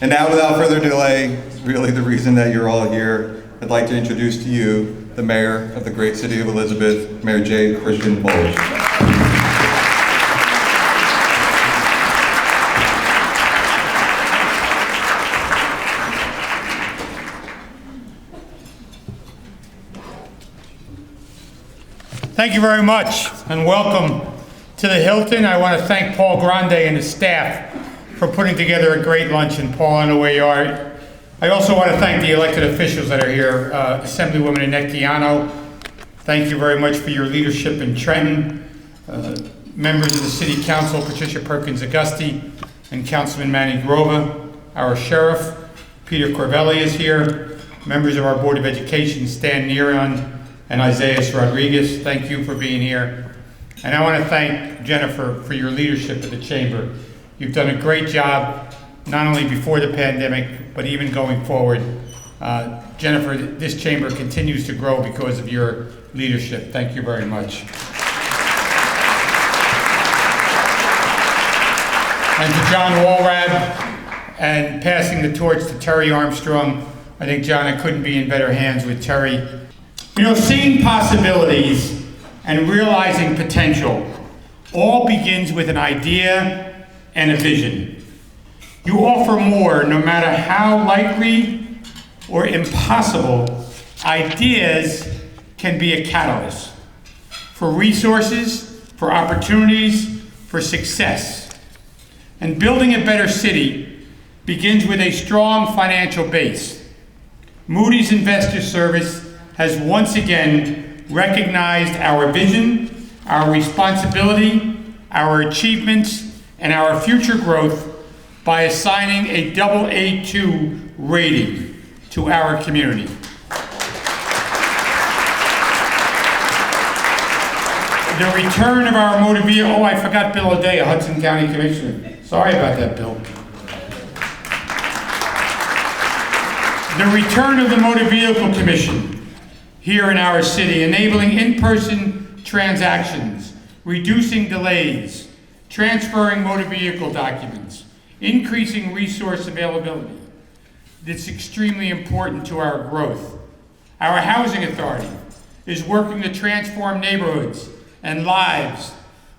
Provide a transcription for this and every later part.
And now, without further delay, really the reason that you're all here, I'd like to introduce to you the mayor of the great city of Elizabeth, Mayor J. Christian Bollwage. Thank you very much, and welcome to the Hilton. I want to thank Paul Grande and his staff for putting together a great luncheon. Paul, I know where you are. I also want to thank the elected officials that are here. Assemblywoman Annette Giano, thank you very much for your leadership in Trenton. Members of the City Council, Patricia Perkins Augusti, and Councilman Manny Grova. Our Sheriff, Peter Corvelli, is here. Members of our Board of Education, Stan Neron and Isaias Rodriguez, thank you for being here. And I want to thank Jennifer for your leadership of the Chamber. You've done a great job, not only before the pandemic, but even going forward. Jennifer, this chamber continues to grow because of your leadership. Thank you very much. And to John Walrab, and passing the torch to Terry Armstrong. I think, John, I couldn't be in better hands with Terry. You know, seeing possibilities and realizing potential all begins with an idea and a vision. You offer more, no matter how likely or impossible. Ideas can be a catalyst for resources, for opportunities, for success. And building a better city begins with a strong financial base. Moody's Investor Service has once again recognized our vision, our responsibility, our achievements, and our future growth by assigning a AA2 rating to our community. The return of our motor vehicle, oh, I forgot Bill O'Day, a Hudson County Commissioner. Sorry about that, Bill. The return of the Motor Vehicle Commission here in our city, enabling in-person transactions, reducing delays, transferring motor vehicle documents, increasing resource availability. That's extremely important to our growth. Our housing authority is working to transform neighborhoods and lives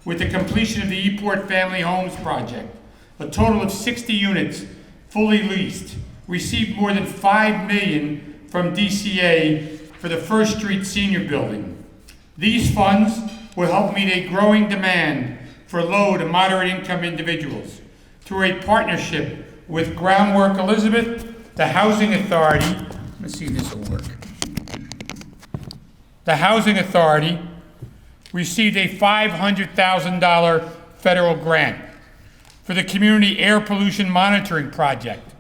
with the completion of the Eport Family Homes Project. A total of 60 units fully leased, received more than $5 million from DCA for the First Street Senior Building. These funds will help meet a growing demand for low to moderate income individuals through a partnership with Groundwork Elizabeth, the Housing Authority. Let me see if this will work. The Housing Authority received a $500,000 federal grant for the Community Air Pollution Monitoring Project,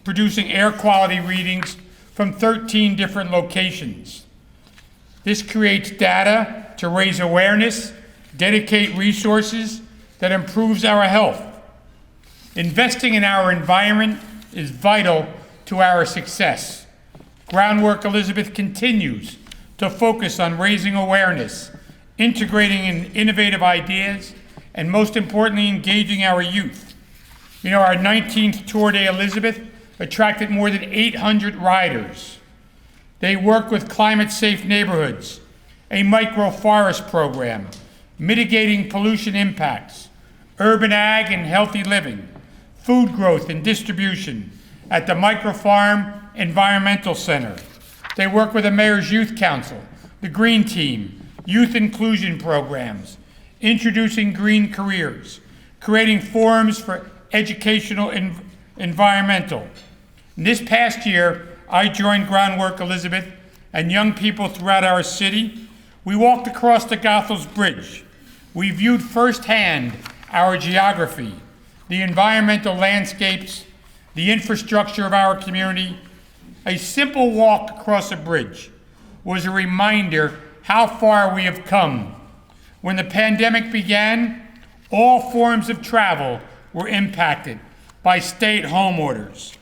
producing air quality readings from 13 different locations. This creates data to raise awareness, dedicate resources that improves our health. Investing in our environment is vital to our success. Groundwork Elizabeth continues to focus on raising awareness, integrating in innovative ideas, and most importantly, engaging our youth. You know, our 19th Tour de Elizabeth attracted more than 800 riders. They work with climate-safe neighborhoods, a microforest program, mitigating pollution impacts, urban ag and healthy living, food growth and distribution at the Microfarm Environmental Center. They work with the Mayor's Youth Council, the Green Team, youth inclusion programs, introducing green careers, creating forums for educational and environmental. And this past year, I joined Groundwork Elizabeth and young people throughout our city. We walked across the Goethals Bridge. We viewed firsthand our geography, the environmental landscapes, the infrastructure of our community. A simple walk across a bridge was a reminder how far we have come. When the pandemic began, all forms of travel were impacted by stay-at-home orders.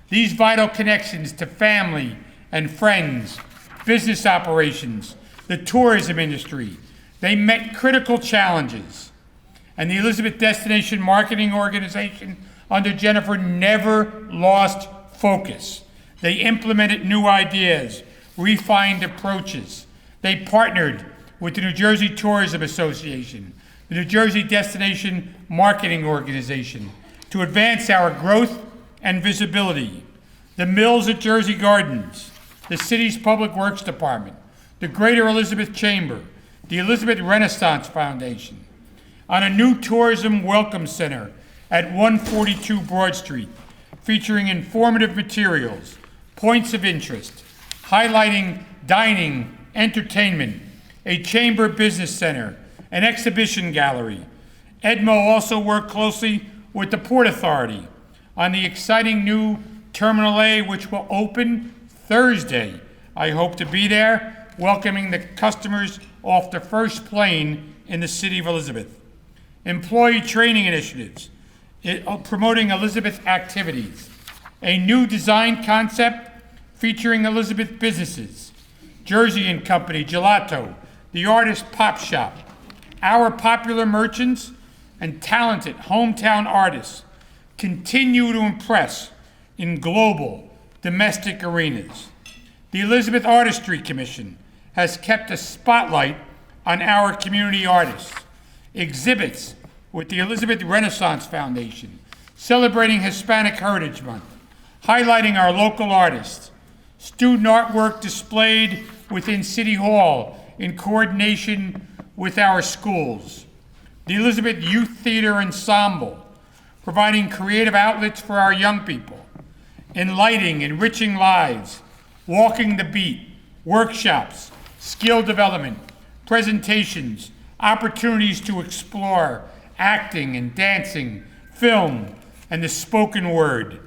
These vital connections to family and friends, business operations, the tourism industry, they met critical challenges. And the Elizabeth Destination Marketing Organization under Jennifer never lost focus. They implemented new ideas, refined approaches. They partnered with the New Jersey Tourism Association, the New Jersey Destination Marketing Organization, to advance our growth and visibility. The Mills at Jersey Gardens, the city's Public Works Department, the Greater Elizabeth Chamber, the Elizabeth Renaissance Foundation, on a new tourism welcome center at 142 Broad Street, featuring informative materials, points of interest, highlighting dining, entertainment, a chamber business center, an exhibition gallery. Edmo also worked closely with the Port Authority on the exciting new Terminal A, which will open Thursday. I hope to be there, welcoming the customers off the first plane in the city of Elizabeth. Employee training initiatives, promoting Elizabeth activities. A new design concept featuring Elizabeth businesses. Jersey and Company, Gelato, the Artist Pop Shop. Our popular merchants and talented hometown artists continue to impress in global, domestic arenas. The Elizabeth Artistry Commission has kept a spotlight on our community artists. Exhibits with the Elizabeth Renaissance Foundation, celebrating Hispanic Heritage Month, highlighting our local artists. Student artwork displayed within City Hall in coordination with our schools. The Elizabeth Youth Theater Ensemble, providing creative outlets for our young people. Enlightening, enriching lives, walking the beat, workshops, skill development, presentations, opportunities to explore acting and dancing, film, and the spoken word.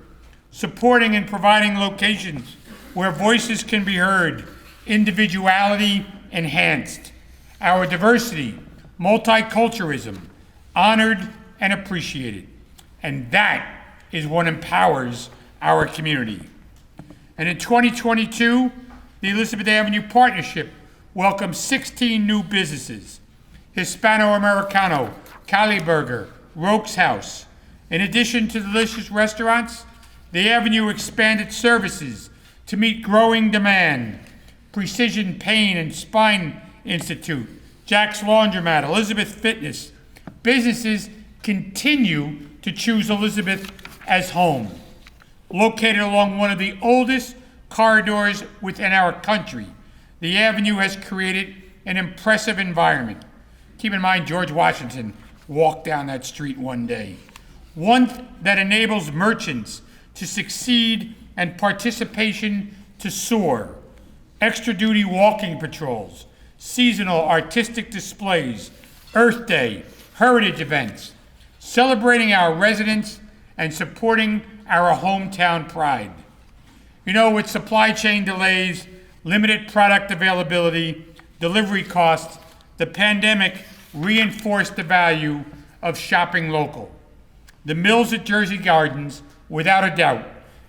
Supporting and providing locations where voices can be heard, individuality enhanced, our diversity, multiculturalism, honored and appreciated. And that is what empowers our community. And in 2022, the Elizabeth Avenue Partnership welcomed 16 new businesses: Hispano-Americano, Cali Burger, Roke's House. In addition to delicious restaurants, the Avenue expanded services to meet growing demand. Precision Pain and Spine Institute, Jack's Laundromat, Elizabeth Fitness. Businesses continue to choose Elizabeth as home. Located along one of the oldest corridors within our country, the Avenue has created an impressive environment. Keep in mind, George Washington walked down that street one day. One that enables merchants to succeed and participation to soar. Extra duty walking patrols, seasonal artistic displays, Earth Day, heritage events, celebrating our residents and supporting our hometown pride. You know, with supply chain delays, limited product availability, delivery costs, the pandemic reinforced the value of shopping local. The Mills at Jersey Gardens, without a doubt,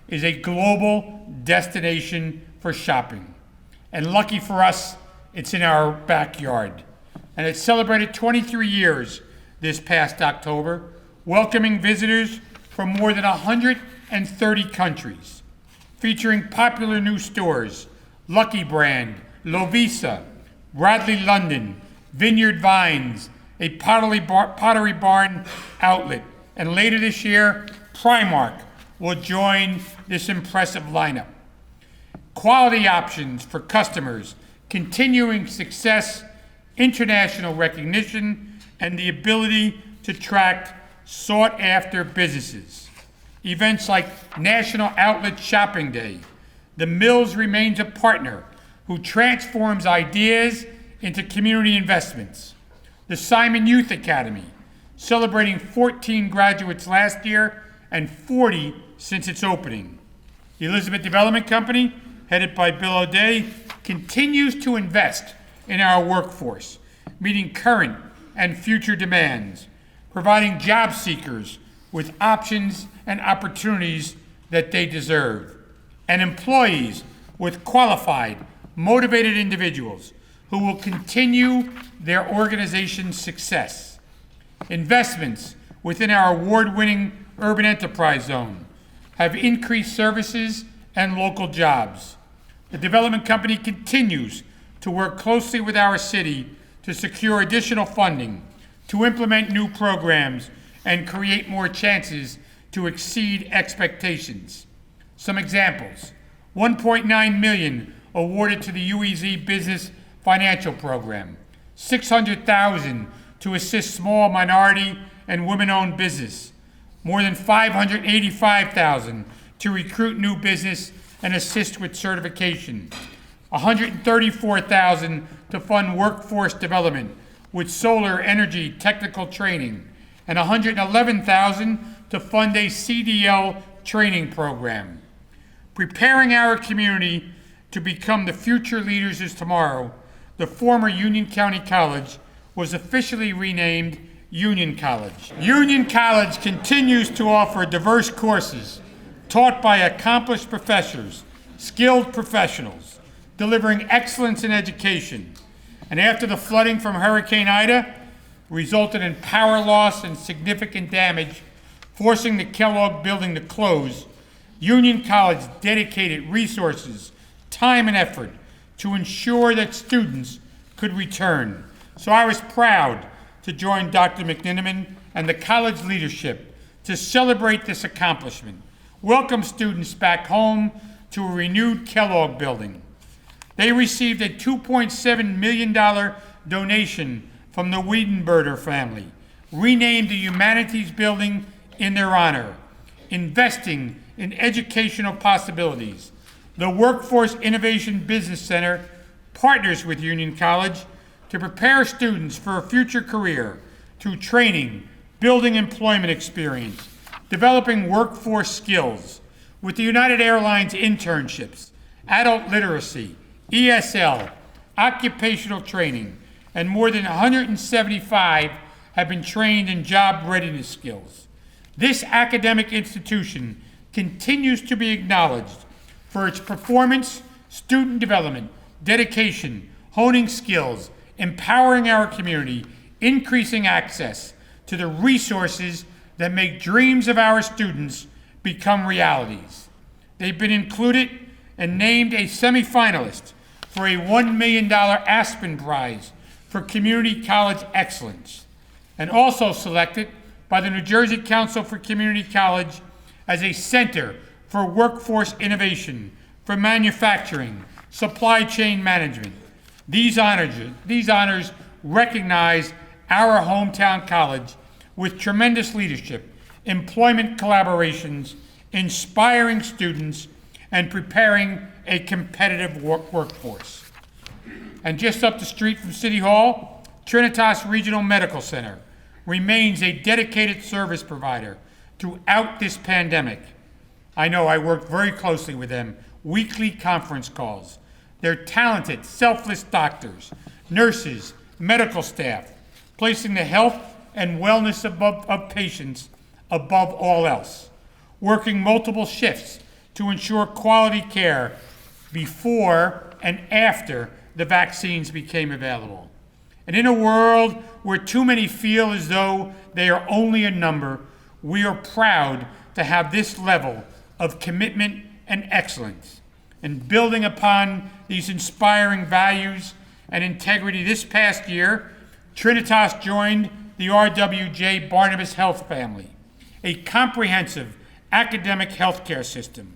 is a global destination for shopping. And lucky for us, it's in our backyard. And it celebrated 23 years this past October, welcoming visitors from more than 130 countries, featuring popular new stores: Lucky Brand, Lovisa, Bradley London, Vineyard Vines, a Pottery Barn outlet, and later this year, Primark will join this impressive lineup. Quality options for customers, continuing success, international recognition, and the ability to attract sought-after businesses. Events like National Outlet Shopping Day. The Mills remains a partner who transforms ideas into community investments. The Simon Youth Academy, celebrating 14 graduates last year and 40 since its opening. The Elizabeth Development Company, headed by Bill O'Day, continues to invest in our workforce, meeting current and future demands, providing job seekers with options and opportunities that they deserve, and employees with qualified, motivated individuals who will continue their organization's success. Investments within our award-winning urban enterprise zone have increased services and local jobs. The development company continues to work closely with our city to secure additional funding, to implement new programs, and create more chances to exceed expectations. Some examples: $1.9 million awarded to the UEZ Business Financial Program, $600,000 to assist small minority and women-owned business, more than $585,000 to recruit new business and assist with certification, $134,000 to fund workforce development with solar energy technical training, and $111,000 to fund a CDL training program. Preparing our community to become the future leaders of tomorrow, the former Union County College was officially renamed Union College. Union College continues to offer diverse courses taught by accomplished professors, skilled professionals, delivering excellence in education. And after the flooding from Hurricane Ida resulted in power loss and significant damage, forcing the Kellogg building to close, Union College dedicated resources, time, and effort to ensure that students could return. So I was proud to join Dr. McNiniman and the college leadership to celebrate this accomplishment, welcome students back home to a renewed Kellogg building. They received a $2.7 million donation from the Wiedenberger family, renamed the Humanities Building in their honor, investing in educational possibilities. The Workforce Innovation Business Center partners with Union College to prepare students for a future career through training, building employment experience, developing workforce skills. With the United Airlines internships, adult literacy, ESL, occupational training, and more than 175 have been trained in job readiness skills. This academic institution continues to be acknowledged for its performance, student development, dedication, honing skills, empowering our community, increasing access to the resources that make dreams of our students become realities. They've been included and named a semifinalist for a $1 million Aspen Prize for Community College Excellence, and also selected by the New Jersey Council for Community College as a center for workforce innovation, for manufacturing, supply chain management. These honors recognize our hometown college with tremendous leadership, employment collaborations, inspiring students, and preparing a competitive workforce. And just up the street from City Hall, Trinitas Regional Medical Center remains a dedicated service provider throughout this pandemic. I know I worked very closely with them, weekly conference calls. They're talented, selfless doctors, nurses, medical staff, placing the health and wellness of patients above all else, working multiple shifts to ensure quality care before and after the vaccines became available. And in a world where too many feel as though they are only a number, we are proud to have this level of commitment and excellence. And building upon these inspiring values and integrity this past year, Trinitas joined the RWJ Barnabas Health family, a comprehensive academic healthcare system.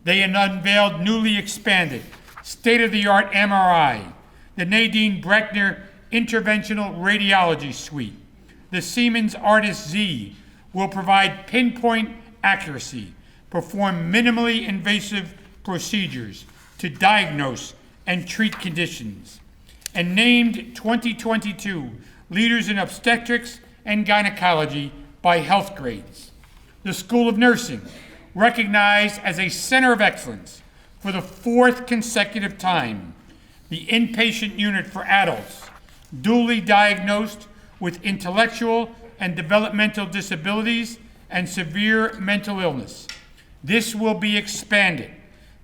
They unveiled newly expanded, state-of-the-art MRI, the Nadine Breckner Interventional Radiology Suite. The Siemens Artis Z will provide pinpoint accuracy, perform minimally invasive procedures to diagnose and treat conditions, and named 2022 Leaders in Obstetrics and Gynecology by Health Grades. The School of Nursing, recognized as a center of excellence for the fourth consecutive time. The inpatient unit for adults duly diagnosed with intellectual and developmental disabilities and severe mental illness. This will be expanded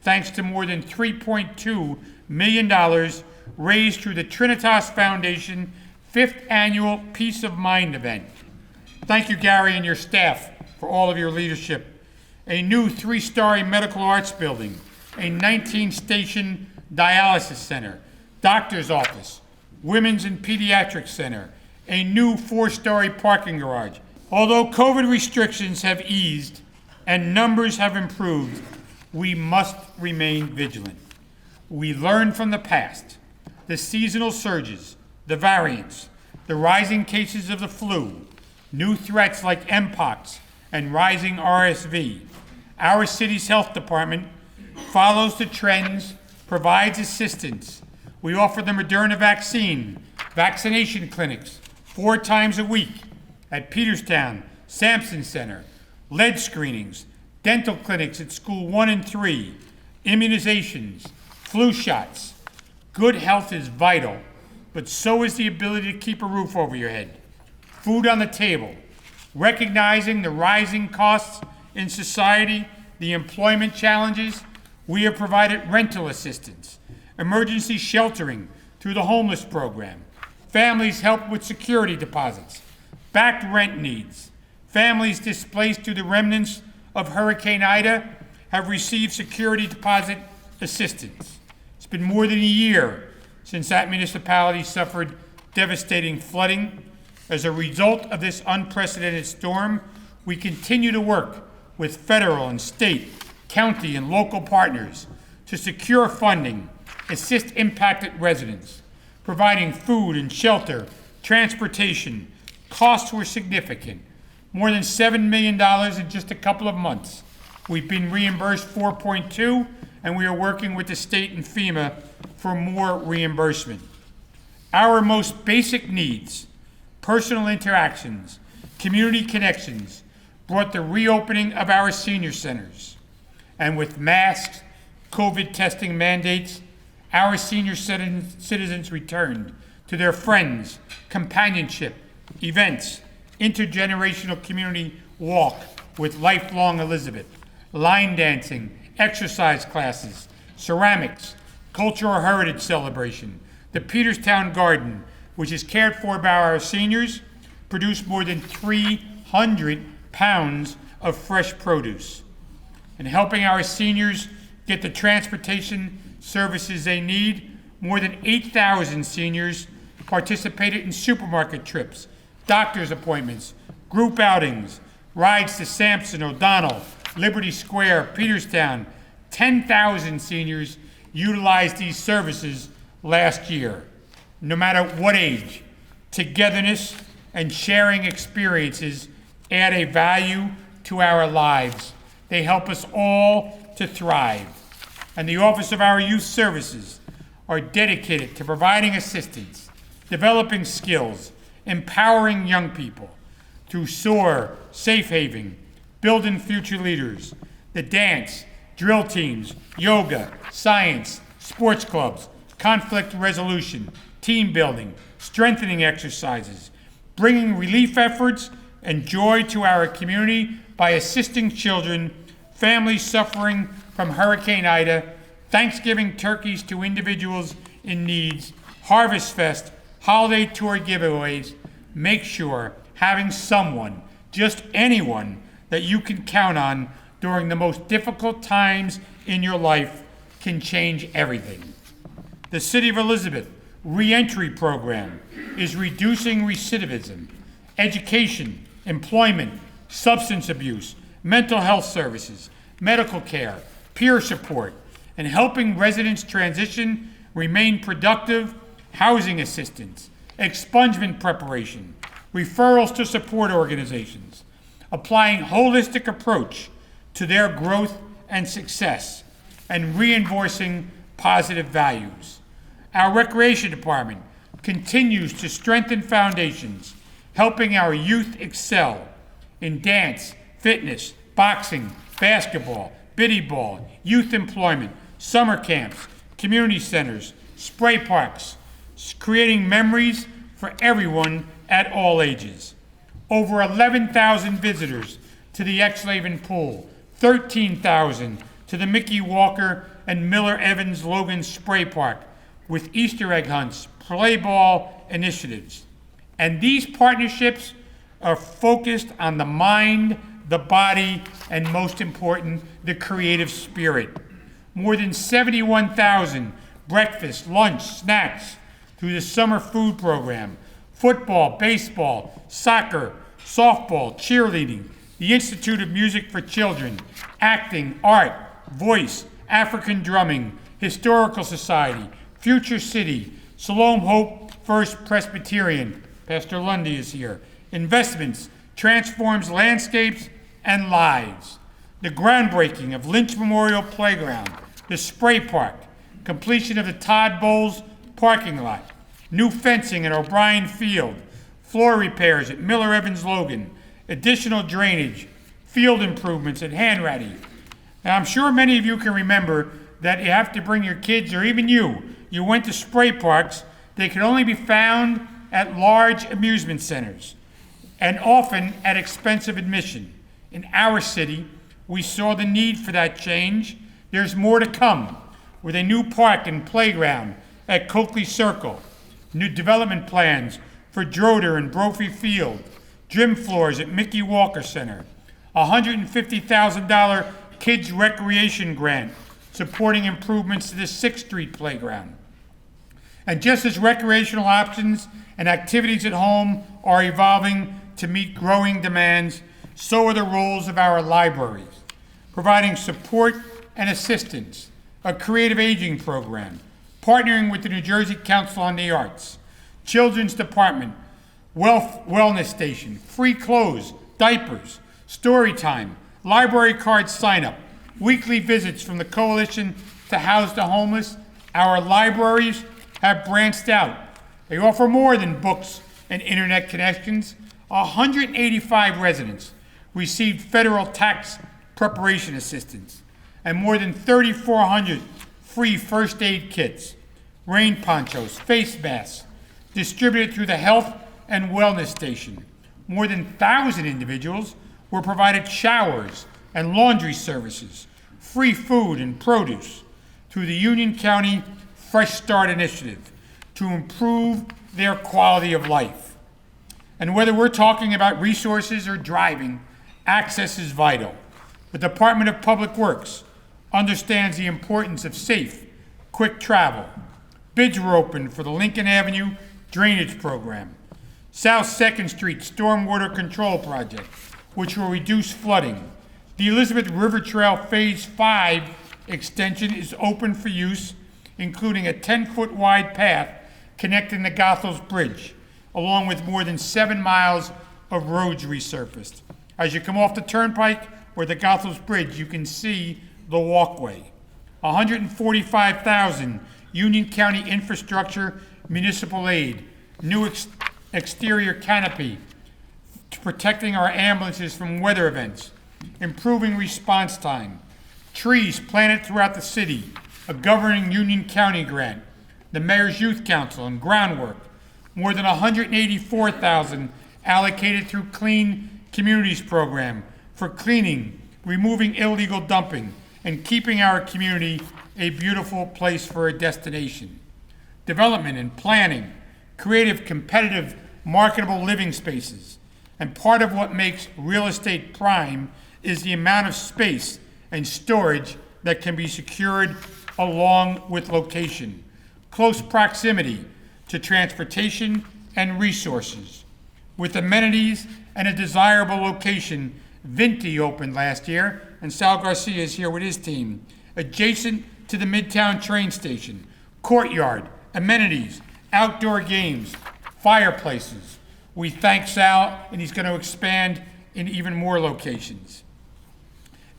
thanks to more than $3.2 million raised through the Trinitas Foundation 5th Annual Peace of Mind event. Thank you, Gary, and your staff for all of your leadership. A new 3-story medical arts building, a 19-station dialysis center, doctor's office, women's and pediatric center, a new 4-story parking garage. Although COVID restrictions have eased and numbers have improved, we must remain vigilant. We learn from the past, the seasonal surges, the variants, the rising cases of the flu, new threats like Mpox and rising RSV. Our city's health department follows the trends, provides assistance. We offer the Moderna vaccine, vaccination clinics 4 times a week at Peterstown, Sampson Center, lead screenings, dental clinics at School 1 and 3, immunizations, flu shots. Good health is vital, but so is the ability to keep a roof over your head, food on the table, recognizing the rising costs in society, the employment challenges. We have provided rental assistance, emergency sheltering through the homeless program, families help with security deposits, backed rent needs. Families displaced through the remnants of Hurricane Ida have received security deposit assistance. It's been more than a year since that municipality suffered devastating flooding. As a result of this unprecedented storm, we continue to work with federal and state, county, and local partners to secure funding, assist impacted residents, providing food and shelter, transportation. Costs were significant, more than $7 million in just a couple of months. We've been reimbursed 4.2, and we are working with the state and FEMA for more reimbursement. Our most basic needs, personal interactions, community connections, brought the reopening of our senior centers. And with masks, COVID testing mandates, our senior citizens returned to their friends, companionship, events, intergenerational community walk with Lifelong Elizabeth, line dancing, exercise classes, ceramics, cultural heritage celebration. The Peterstown Garden, which is cared for by our seniors, produced more than 300 pounds of fresh produce. And helping our seniors get the transportation services they need, more than 8,000 seniors participated in supermarket trips, doctor's appointments, group outings, rides to Sampson, O'Donnell, Liberty Square, Peterstown. 10,000 seniors utilized these services last year. No matter what age, togetherness and sharing experiences add a value to our lives. They help us all to thrive. And the Office of Our Youth Services are dedicated to providing assistance, developing skills, empowering young people through SOAR, Safe Haven, Building Future Leaders, the dance, drill teams, yoga, science, sports clubs, conflict resolution, team building, strengthening exercises, bringing relief efforts and joy to our community by assisting children, families suffering from Hurricane Ida, Thanksgiving turkeys to individuals in needs, Harvest Fest, holiday tour giveaways. Make sure having someone, just anyone, that you can count on during the most difficult times in your life can change everything. The City of Elizabeth Reentry Program is reducing recidivism, education, employment, substance abuse, mental health services, medical care, peer support, and helping residents transition, remain productive, housing assistance, expungement preparation, referrals to support organizations, applying holistic approach to their growth and success, and reinforcing positive values. Our Recreation Department continues to strengthen foundations, helping our youth excel in dance, fitness, boxing, basketball, biddy ball, youth employment, summer camps, community centers, spray parks, creating memories for everyone at all ages. Over 11,000 visitors to the X-Laven Pool, 13,000 to the Mickey Walker and Miller Evans Logan Spray Park, with Easter egg hunts, play ball initiatives. And these partnerships are focused on the mind, the body, and most important, the creative spirit. More than 71,000 breakfast, lunch, snacks through the summer food program, football, baseball, soccer, softball, cheerleading, the Institute of Music for Children, acting, art, voice, African drumming, Historical Society, Future City, Siloam Hope First Presbyterian, Pastor Lundy is here, investments, transforms landscapes and lives, the groundbreaking of Lynch Memorial Playground, the spray park, completion of the Todd Bowles parking lot, new fencing at O'Brien Field, floor repairs at Miller Evans Logan, additional drainage, field improvements at Hanratty. And I'm sure many of you can remember that you have to bring your kids, or even you went to spray parks. They could only be found at large amusement centers, and often at expensive admission. In our city, we saw the need for that change. There's more to come, with a new park and playground at Coakley Circle, new development plans for Droder and Brophy Field, gym floors at Mickey Walker Center, a $150,000 kids recreation grant supporting improvements to the 6th Street playground. And just as recreational options and activities at home are evolving to meet growing demands, so are the roles of our libraries, providing support and assistance, a creative aging program, partnering with the New Jersey Council on the Arts, Children's Department, Wellness Station, free clothes, diapers, story time, library card sign-up, weekly visits from the Coalition to House the Homeless. Our libraries have branched out. They offer more than books and internet connections. 185 residents received federal tax preparation assistance, and more than 3,400 free first aid kits, rain ponchos, face masks, distributed through the Health and Wellness Station. More than 1,000 individuals were provided showers and laundry services, free food and produce through the Union County Fresh Start Initiative to improve their quality of life. And whether we're talking about resources or driving, access is vital. The Department of Public Works understands the importance of safe, quick travel. Bids were opened for the Lincoln Avenue Drainage Program, South 2nd Street Stormwater Control Project, which will reduce flooding. The Elizabeth River Trail Phase 5 extension is open for use, including a 10-foot wide path connecting the Goethals Bridge, along with more than 7 miles of roads resurfaced. As you come off the Turnpike or the Goethals Bridge, you can see the walkway. 145,000 Union County infrastructure municipal aid, new exterior canopy to protecting our ambulances from weather events, improving response time, trees planted throughout the city, a governing Union County grant, the Mayor's Youth Council and groundwork, more than 184,000 allocated through Clean Communities program for cleaning, removing illegal dumping, and keeping our community a beautiful place for a destination. Development and planning, creative, competitive, marketable living spaces. And part of what makes real estate prime is the amount of space and storage that can be secured along with location. Close proximity to transportation and resources. With amenities and a desirable location, Vinti opened last year, and Sal Garcia is here with his team, adjacent to the Midtown train station. Courtyard, amenities, outdoor games, fireplaces. We thank Sal, and he's going to expand in even more locations.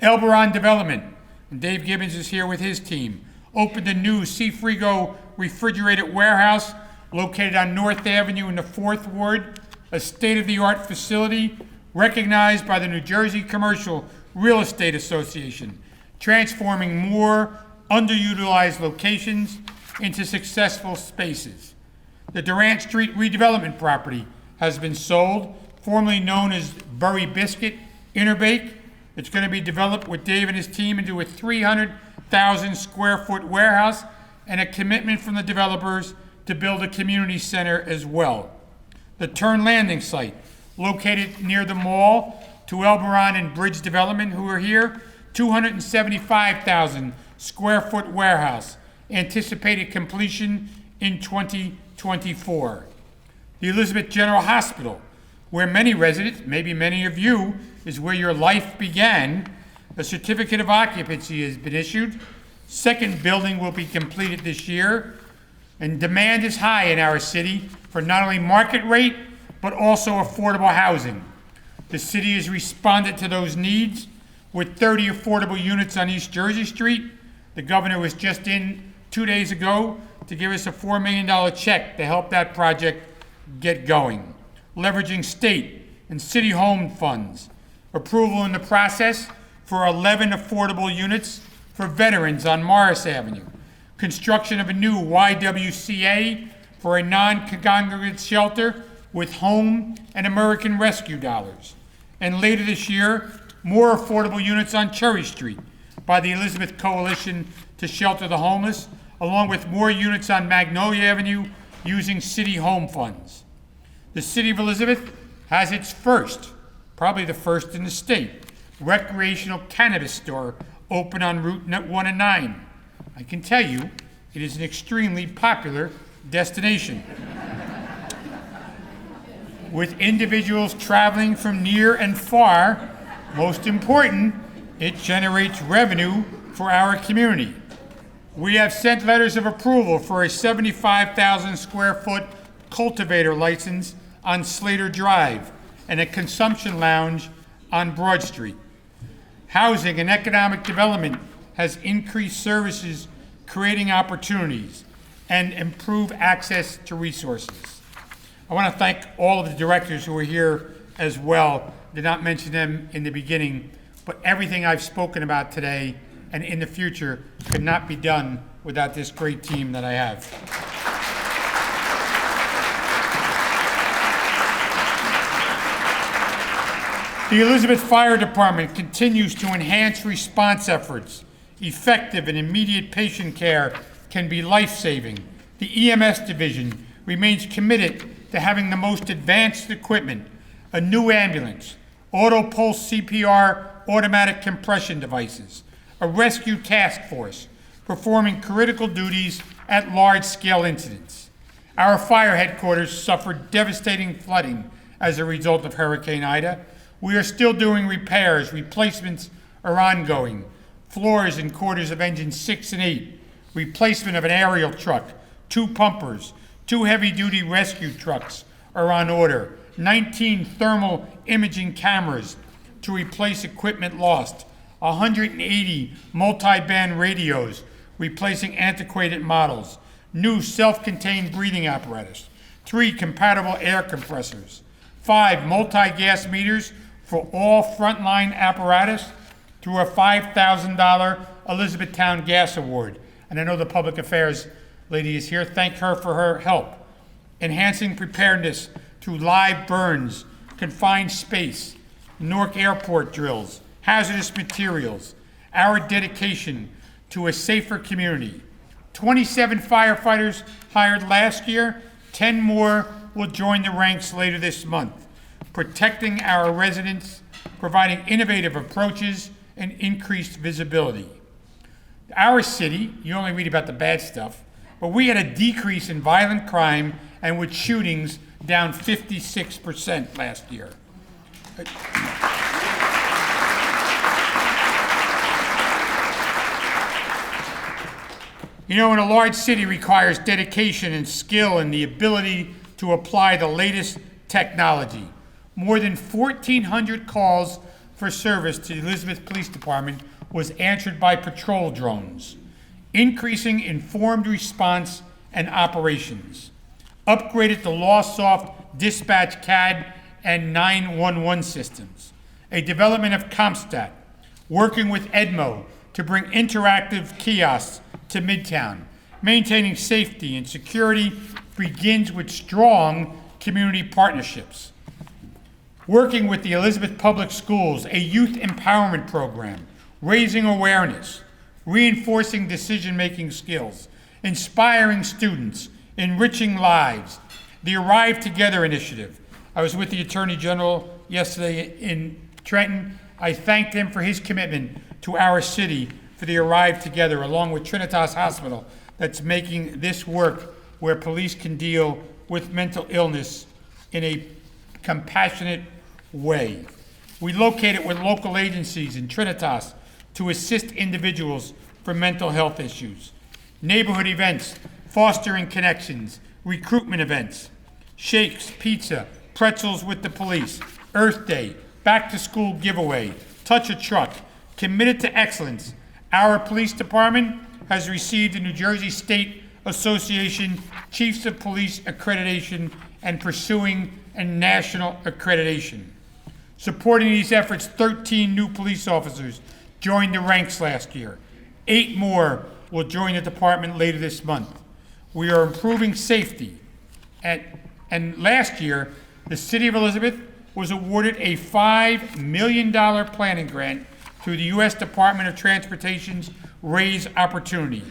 Elberon Development, and Dave Gibbons is here with his team, opened a new Seafrigo refrigerated warehouse located on North Avenue in the 4th Ward, a state-of-the-art facility recognized by the New Jersey Commercial Real Estate Association, transforming more underutilized locations into successful spaces. The Durant Street redevelopment property has been sold, formerly known as Bury Biscuit Interbake. It's going to be developed with Dave and his team into a 300,000 square foot warehouse and a commitment from the developers to build a community center as well. The Turn Landing site, located near the mall, to Elberon and Bridge Development, who are here, 275,000 square foot warehouse, anticipated completion in 2024. The Elizabeth General Hospital, where many residents, maybe many of you, is where your life began. A certificate of occupancy has been issued. Second building will be completed this year. And demand is high in our city for not only market rate, but also affordable housing. The city has responded to those needs with 30 affordable units on East Jersey Street. The governor was just in 2 days ago to give us a $4 million check to help that project get going. Leveraging state and city home funds. Approval in the process for 11 affordable units for veterans on Morris Avenue. Construction of a new YWCA for a non-congregate shelter with home and American Rescue dollars. And later this year, more affordable units on Cherry Street by the Elizabeth Coalition to Shelter the Homeless, along with more units on Magnolia Avenue using city home funds. The City of Elizabeth has its first, probably the first in the state, recreational cannabis store open on Route 1 and 9. I can tell you, it is an extremely popular destination. With individuals traveling from near and far, most important, it generates revenue for our community. We have sent letters of approval for a 75,000 square foot cultivator license on Slater Drive and a consumption lounge on Broad Street. Housing and economic development has increased services, creating opportunities, and improve access to resources. I want to thank all of the directors who are here as well. Did not mention them in the beginning, but everything I've spoken about today and in the future could not be done without this great team that I have. The Elizabeth Fire Department continues to enhance response efforts. Effective and immediate patient care can be life-saving. The EMS division remains committed to having the most advanced equipment, a new ambulance, auto pulse CPR automatic compression devices, a rescue task force performing critical duties at large-scale incidents. Our fire headquarters suffered devastating flooding as a result of Hurricane Ida. We are still doing repairs. Replacements are ongoing. Floors in quarters of engines 6 and 8. Replacement of an aerial truck. 2 pumpers. 2 heavy-duty rescue trucks are on order. 19 thermal imaging cameras to replace equipment lost. 180 multi-band radios replacing antiquated models. New self-contained breathing apparatus. 3 compatible air compressors. 5 multi-gas meters for all frontline apparatus through a $5,000 Elizabethtown Gas Award. And I know the public affairs lady is here. Thank her for her help. Enhancing preparedness through live burns, confined space, Newark Airport drills, hazardous materials, our dedication to a safer community. 27 firefighters hired last year, 10 more will join the ranks later this month. Protecting our residents, providing innovative approaches, and increased visibility. Our city, you only read about the bad stuff, but we had a decrease in violent crime and with shootings down 56% last year. You know, in a large city requires dedication and skill and the ability to apply the latest technology. More than 1,400 calls for service to the Elizabeth Police Department was answered by patrol drones, increasing informed response and operations. Upgraded the LawSoft dispatch CAD and 911 systems. A development of CompStat, working with Edmo to bring interactive kiosks to Midtown. Maintaining safety and security begins with strong community partnerships. Working with the Elizabeth Public Schools, a youth empowerment program, raising awareness, reinforcing decision-making skills, inspiring students, enriching lives. The Arrive Together initiative. I was with the Attorney General yesterday in Trenton. I thanked him for his commitment to our city for the Arrive Together, along with Trinitas Hospital, that's making this work where police can deal with mental illness in a compassionate way. We located with local agencies in Trinitas to assist individuals for mental health issues. Neighborhood events, fostering connections, recruitment events, shakes, pizza, pretzels with the police, Earth Day, back to school giveaway, touch a truck, committed to excellence. Our police department has received the New Jersey State Association Chiefs of Police accreditation and pursuing a national accreditation. Supporting these efforts, 13 new police officers joined the ranks last year. 8 more will join the department later this month. We are improving safety. And last year, the City of Elizabeth was awarded a $5 million planning grant through the U.S. Department of Transportation's RAISE opportunity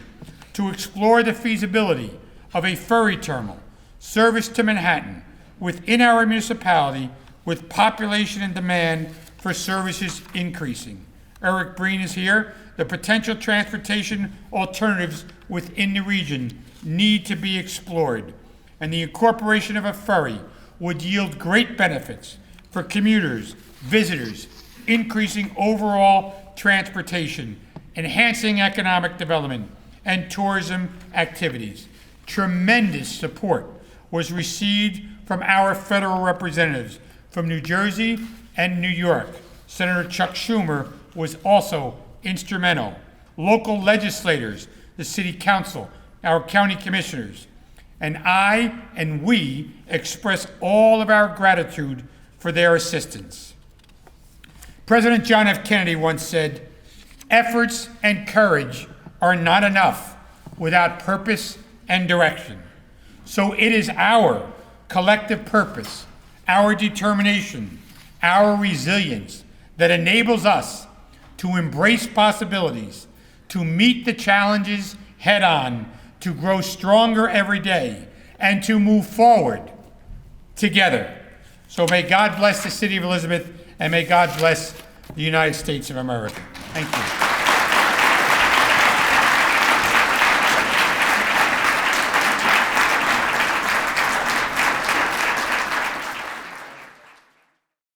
to explore the feasibility of a ferry terminal service to Manhattan within our municipality, with population and demand for services increasing. Eric Breen is here. The potential transportation alternatives within the region need to be explored, and the incorporation of a ferry would yield great benefits for commuters, visitors, increasing overall transportation, enhancing economic development, and tourism activities. Tremendous support was received from our federal representatives from New Jersey and New York. Senator Chuck Schumer was also instrumental. Local legislators, the City Council, our county commissioners, and I and we express all of our gratitude for their assistance. President John F. Kennedy once said, "Efforts and courage are not enough without purpose and direction." So it is our collective purpose, our determination, our resilience that enables us to embrace possibilities, to meet the challenges head on, to grow stronger every day, and to move forward together. So may God bless the City of Elizabeth, and may God bless the United States of America. Thank you.